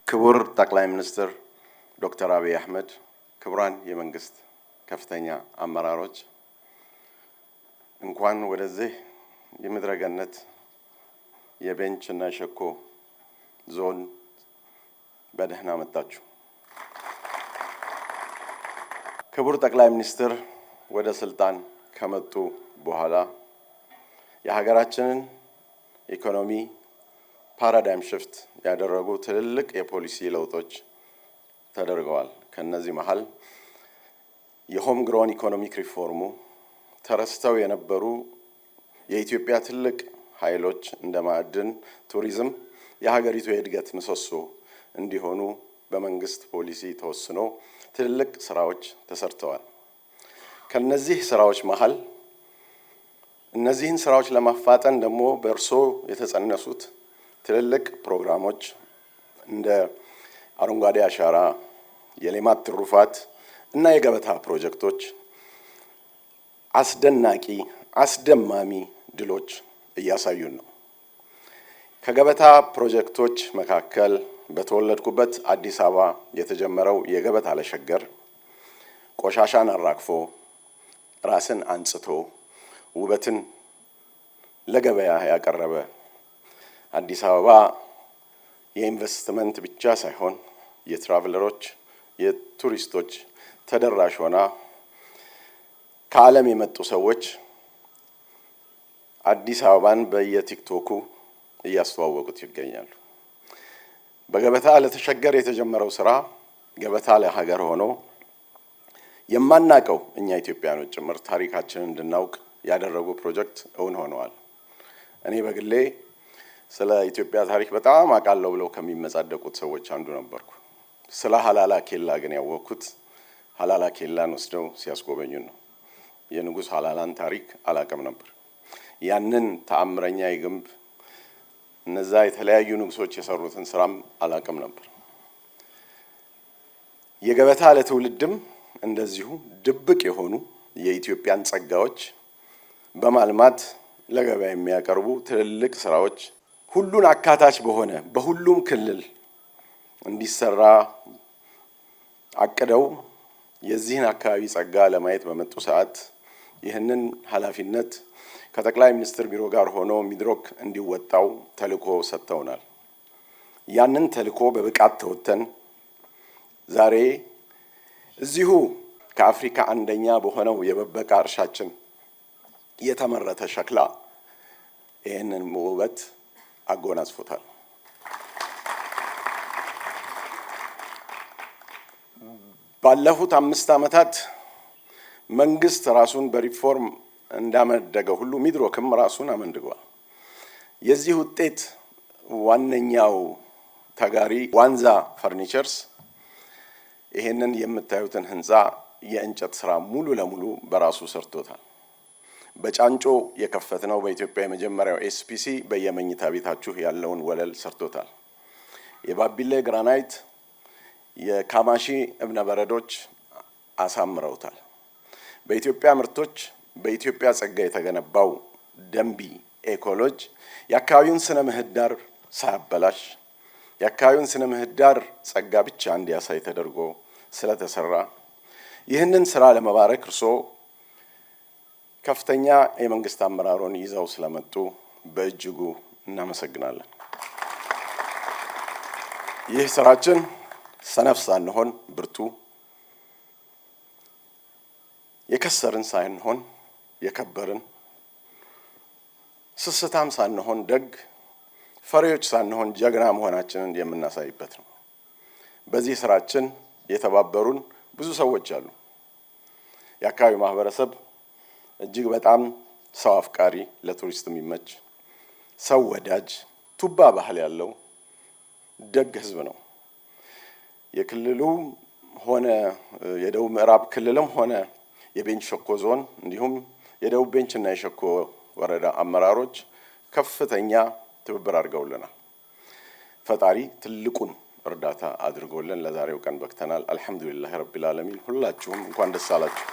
ክቡር ጠቅላይ ሚኒስትር ዶክተር አብይ አህመድ፣ ክቡራን የመንግስት ከፍተኛ አመራሮች እንኳን ወደዚህ የምድረገነት የቤንችና ሸኮ ዞን በደህና መጣችሁ። ክቡር ጠቅላይ ሚኒስትር ወደ ስልጣን ከመጡ በኋላ የሀገራችንን ኢኮኖሚ ፓራዳይም ሽፍት ያደረጉ ትልልቅ የፖሊሲ ለውጦች ተደርገዋል። ከነዚህ መሃል የሆም ግሮን ኢኮኖሚክ ሪፎርሙ ተረስተው የነበሩ የኢትዮጵያ ትልቅ ኃይሎች እንደ ማዕድን፣ ቱሪዝም የሀገሪቱ የእድገት ምሰሶ እንዲሆኑ በመንግስት ፖሊሲ ተወስኖ ትልልቅ ስራዎች ተሰርተዋል። ከነዚህ ስራዎች መሃል እነዚህን ስራዎች ለማፋጠን ደግሞ በእርሶ የተጸነሱት ትልልቅ ፕሮግራሞች እንደ አረንጓዴ አሻራ፣ የሌማት ትሩፋት እና የገበታ ፕሮጀክቶች አስደናቂ አስደማሚ ድሎች እያሳዩን ነው። ከገበታ ፕሮጀክቶች መካከል በተወለድኩበት አዲስ አበባ የተጀመረው የገበታ ለሸገር ቆሻሻን አራግፎ ራስን አንጽቶ ውበትን ለገበያ ያቀረበ አዲስ አበባ የኢንቨስትመንት ብቻ ሳይሆን የትራቨለሮች የቱሪስቶች ተደራሽ ሆና ከዓለም የመጡ ሰዎች አዲስ አበባን በየቲክቶኩ እያስተዋወቁት ይገኛሉ። በገበታ ለተሸገር የተጀመረው ስራ ገበታ ለሀገር ሆኖ የማናቀው እኛ ኢትዮጵያኖች ጭምር ታሪካችንን እንድናውቅ ያደረጉ ፕሮጀክት እውን ሆነዋል። እኔ በግሌ ስለ ኢትዮጵያ ታሪክ በጣም አውቃለሁ ብለው ከሚመጻደቁት ሰዎች አንዱ ነበርኩ። ስለ ሀላላ ኬላ ግን ያወቅኩት ሀላላ ኬላን ወስደው ሲያስጎበኙ ነው። የንጉስ ሀላላን ታሪክ አላውቅም ነበር። ያንን ተአምረኛ የግንብ እነዛ የተለያዩ ንጉሶች የሰሩትን ስራም አላውቅም ነበር። የገበታ ለትውልድም እንደዚሁ ድብቅ የሆኑ የኢትዮጵያን ጸጋዎች በማልማት ለገበያ የሚያቀርቡ ትልልቅ ስራዎች ሁሉን አካታች በሆነ በሁሉም ክልል እንዲሰራ አቅደው የዚህን አካባቢ ጸጋ ለማየት በመጡ ሰዓት ይህንን ኃላፊነት ከጠቅላይ ሚኒስትር ቢሮ ጋር ሆኖ ሚድሮክ እንዲወጣው ተልዕኮ ሰጥተውናል። ያንን ተልዕኮ በብቃት ተወጥተን ዛሬ እዚሁ ከአፍሪካ አንደኛ በሆነው የበበቃ እርሻችን የተመረተ ሸክላ ይህንን ውበት አጎናጽፎታል። ባለፉት 5 ዓመታት መንግስት ራሱን በሪፎርም እንዳመደገ ሁሉ ሚድሮክም ራሱን አመንድጓል። የዚህ ውጤት ዋነኛው ተጋሪ ዋንዛ ፈርኒቸርስ ይሄንን የምታዩትን ህንጻ የእንጨት ስራ ሙሉ ለሙሉ በራሱ ሰርቶታል። በጫንጮ የከፈትነው በኢትዮጵያ የመጀመሪያው ኤስፒሲ በየመኝታ ቤታችሁ ያለውን ወለል ሰርቶታል። የባቢሌ ግራናይት የካማሺ እብነ በረዶች አሳምረውታል። በኢትዮጵያ ምርቶች በኢትዮጵያ ጸጋ የተገነባው ደንቢ ኤኮሎጅ የአካባቢውን ስነ ምህዳር ሳያበላሽ የአካባቢውን ስነ ምህዳር ጸጋ ብቻ እንዲያሳይ ተደርጎ ስለተሰራ ይህንን ስራ ለመባረክ እርሶ ከፍተኛ የመንግስት አመራሮን ይዘው ስለመጡ በእጅጉ እናመሰግናለን። ይህ ስራችን ሰነፍ ሳንሆን ብርቱ፣ የከሰርን ሳንሆን የከበርን፣ ስስታም ሳንሆን ደግ፣ ፈሪዎች ሳንሆን ጀግና መሆናችንን የምናሳይበት ነው። በዚህ ስራችን የተባበሩን ብዙ ሰዎች አሉ። የአካባቢው ማህበረሰብ እጅግ በጣም ሰው አፍቃሪ፣ ለቱሪስት የሚመች ሰው ወዳጅ፣ ቱባ ባህል ያለው ደግ ህዝብ ነው። የክልሉ ሆነ የደቡብ ምዕራብ ክልልም ሆነ የቤንች ሸኮ ዞን እንዲሁም የደቡብ ቤንችና የሸኮ ወረዳ አመራሮች ከፍተኛ ትብብር አድርገውልናል። ፈጣሪ ትልቁን እርዳታ አድርጎልን ለዛሬው ቀን በቅተናል። አልহামዱሊላህ ረቢል ዓለሚን። ሁላችሁም እንኳን ደስ አላችሁ።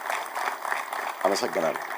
አመሰግናለሁ።